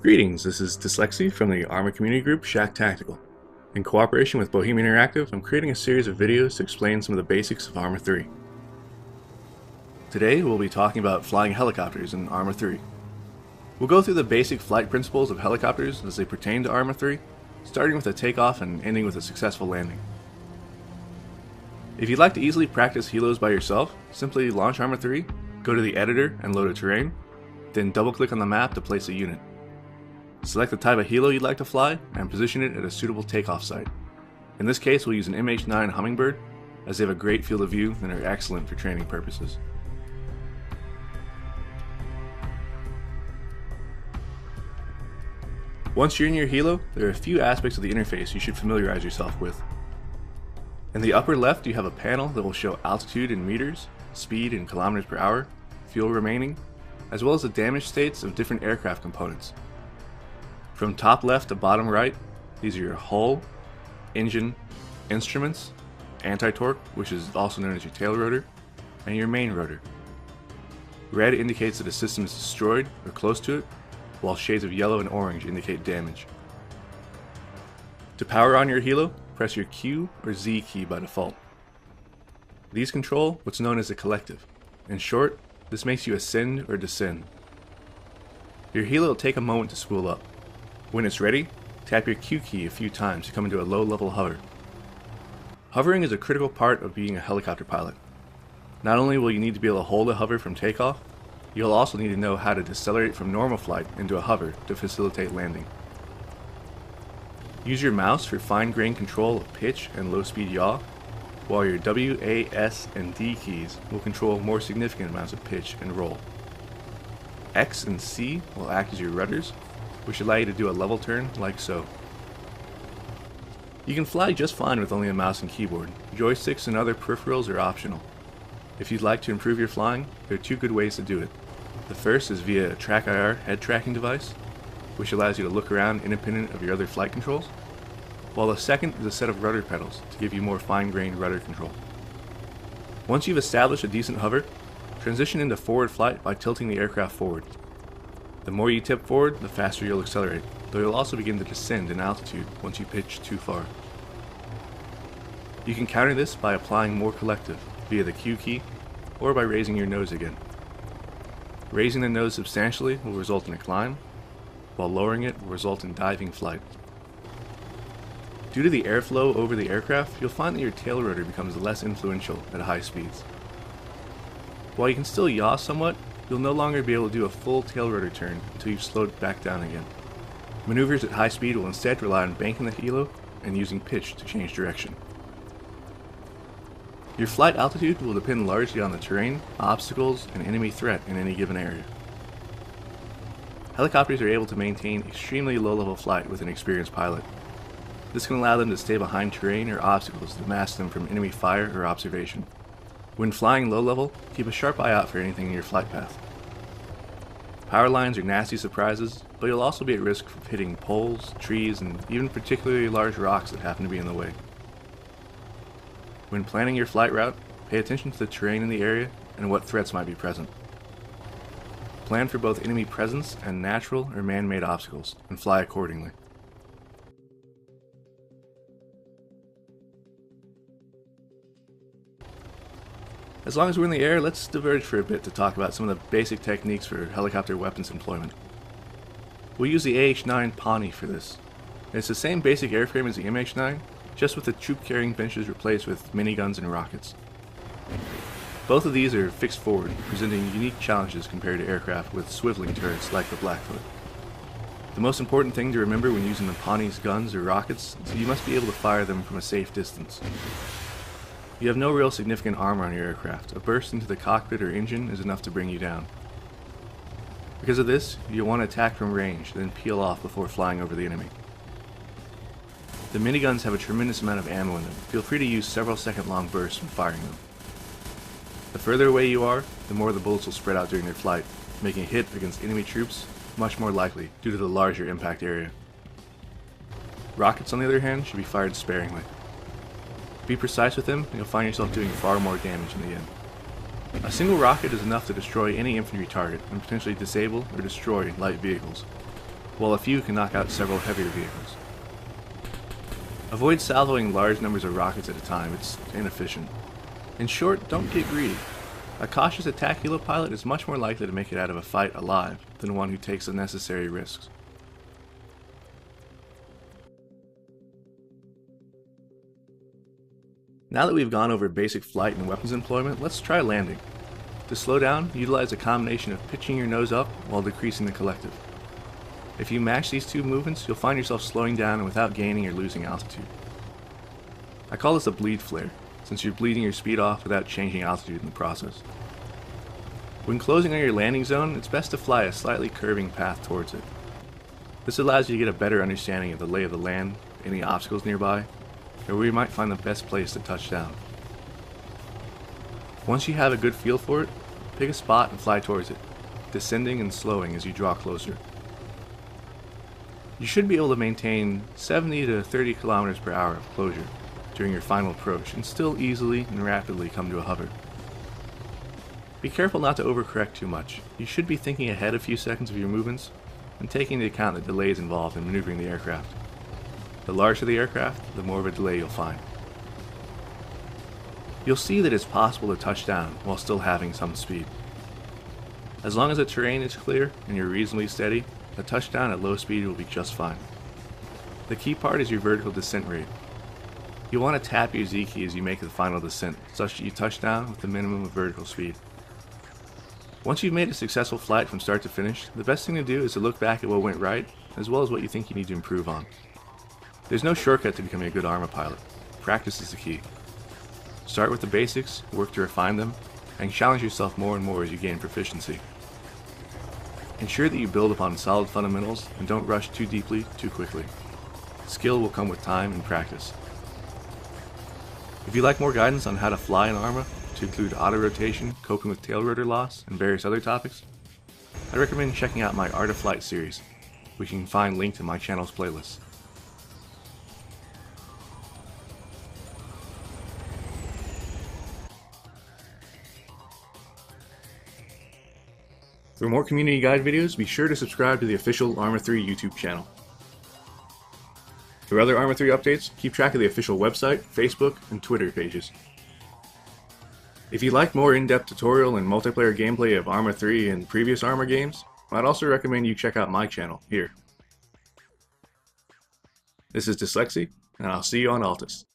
Greetings, this is Dyslexy from the Arma community group Shack Tactical. In cooperation with Bohemian Interactive, I'm creating a series of videos to explain some of the basics of Arma 3. Today we'll be talking about flying helicopters in Arma 3. We'll go through the basic flight principles of helicopters as they pertain to Arma 3, starting with a takeoff and ending with a successful landing. If you'd like to easily practice helos by yourself, simply launch Arma 3, go to the editor and load a terrain, then double-click on the map to place a unit. Select the type of helo you'd like to fly and position it at a suitable takeoff site. In this case, we'll use an MH9 Hummingbird, as they have a great field of view and are excellent for training purposes. Once you're in your helo, there are a few aspects of the interface you should familiarize yourself with. In the upper left, you have a panel that will show altitude in meters, speed in kilometers per hour, fuel remaining, as well as the damage states of different aircraft components. From top left to bottom right, these are your hull, engine, instruments, anti-torque, which is also known as your tail rotor, and your main rotor. Red indicates that a system is destroyed or close to it, while shades of yellow and orange indicate damage. To power on your helo, press your Q or Z key by default. These control what's known as a collective. In short, this makes you ascend or descend. Your helo will take a moment to spool up. When it's ready, tap your Q key a few times to come into a low-level hover. Hovering is a critical part of being a helicopter pilot. Not only will you need to be able to hold a hover from takeoff, you'll also need to know how to decelerate from normal flight into a hover to facilitate landing. Use your mouse for fine-grained control of pitch and low-speed yaw, while your W, A, S, and D keys will control more significant amounts of pitch and roll. X and C will act as your rudders, which allow you to do a level turn like so. You can fly just fine with only a mouse and keyboard. Joysticks and other peripherals are optional. If you'd like to improve your flying, there are two good ways to do it. The first is via a TrackIR head tracking device, which allows you to look around independent of your other flight controls, while the second is a set of rudder pedals to give you more fine-grained rudder control. Once you've established a decent hover, transition into forward flight by tilting the aircraft forward. The more you tip forward, the faster you'll accelerate, though you'll also begin to descend in altitude once you pitch too far. You can counter this by applying more collective via the Q key, or by raising your nose again. Raising the nose substantially will result in a climb, while lowering it will result in diving flight. Due to the airflow over the aircraft, you'll find that your tail rotor becomes less influential at high speeds. While you can still yaw somewhat, you'll no longer be able to do a full tail rotor turn until you've slowed back down again. Maneuvers at high speed will instead rely on banking the helo and using pitch to change direction. Your flight altitude will depend largely on the terrain, obstacles, and enemy threat in any given area. Helicopters are able to maintain extremely low-level flight with an experienced pilot. This can allow them to stay behind terrain or obstacles that mask them from enemy fire or observation. When flying low-level, keep a sharp eye out for anything in your flight path. Power lines are nasty surprises, but you'll also be at risk of hitting poles, trees, and even particularly large rocks that happen to be in the way. When planning your flight route, pay attention to the terrain in the area and what threats might be present. Plan for both enemy presence and natural or man-made obstacles, and fly accordingly. As long as we're in the air, let's diverge for a bit to talk about some of the basic techniques for helicopter weapons employment. We'll use the AH-9 Pawnee for this. It's the same basic airframe as the MH-9, just with the troop-carrying benches replaced with miniguns and rockets. Both of these are fixed forward, presenting unique challenges compared to aircraft with swiveling turrets like the Blackfoot. The most important thing to remember when using the Pawnee's guns or rockets is that you must be able to fire them from a safe distance. You have no real significant armor on your aircraft. A burst into the cockpit or engine is enough to bring you down. Because of this, you'll want to attack from range, then peel off before flying over the enemy. The miniguns have a tremendous amount of ammo in them. Feel free to use several second-long bursts when firing them. The further away you are, the more the bullets will spread out during their flight, making a hit against enemy troops much more likely due to the larger impact area. Rockets, on the other hand, should be fired sparingly. Be precise with them, and you'll find yourself doing far more damage in the end. A single rocket is enough to destroy any infantry target and potentially disable or destroy light vehicles. while a few can knock out several heavier vehicles. Avoid salvoing large numbers of rockets at a time, it's inefficient. In short, don't get greedy. A cautious attack helo pilot is much more likely to make it out of a fight alive than one who takes unnecessary risks. Now that we've gone over basic flight and weapons employment, let's try landing. To slow down, utilize a combination of pitching your nose up while decreasing the collective. If you match these two movements, you'll find yourself slowing down without gaining or losing altitude. I call this a bleed flare, since you're bleeding your speed off without changing altitude in the process. When closing on your landing zone, it's best to fly a slightly curving path towards it. This allows you to get a better understanding of the lay of the land, any obstacles nearby, or where you might find the best place to touch down. Once you have a good feel for it, pick a spot and fly towards it, descending and slowing as you draw closer. You should be able to maintain 70 to 30 kilometers per hour of closure during your final approach and still easily and rapidly come to a hover. Be careful not to overcorrect too much. You should be thinking ahead a few seconds of your movements and taking into account the delays involved in maneuvering the aircraft. The larger the aircraft, the more of a delay you'll find. You'll see that it's possible to touch down while still having some speed. As long as the terrain is clear and you're reasonably steady, a touchdown at low speed will be just fine. The key part is your vertical descent rate. You'll want to tap your Z key as you make the final descent, such that you touch down with the minimum of vertical speed. Once you've made a successful flight from start to finish, the best thing to do is to look back at what went right, as well as what you think you need to improve on. There's no shortcut to becoming a good Arma pilot. Practice is the key. Start with the basics, work to refine them, and challenge yourself more and more as you gain proficiency. Ensure that you build upon solid fundamentals and don't rush too deeply, too quickly. Skill will come with time and practice. If you'd like more guidance on how to fly in Arma, to include auto-rotation, coping with tail rotor loss, and various other topics, I recommend checking out my Art of Flight series, which you can find linked in my channel's playlist. For more community guide videos, be sure to subscribe to the official Arma 3 YouTube channel. For other Arma 3 updates, keep track of the official website, Facebook, and Twitter pages. If you'd like more in-depth tutorial and multiplayer gameplay of Arma 3 and previous Arma games, I'd also recommend you check out my channel here. This is Dyslexy, and I'll see you on Altus.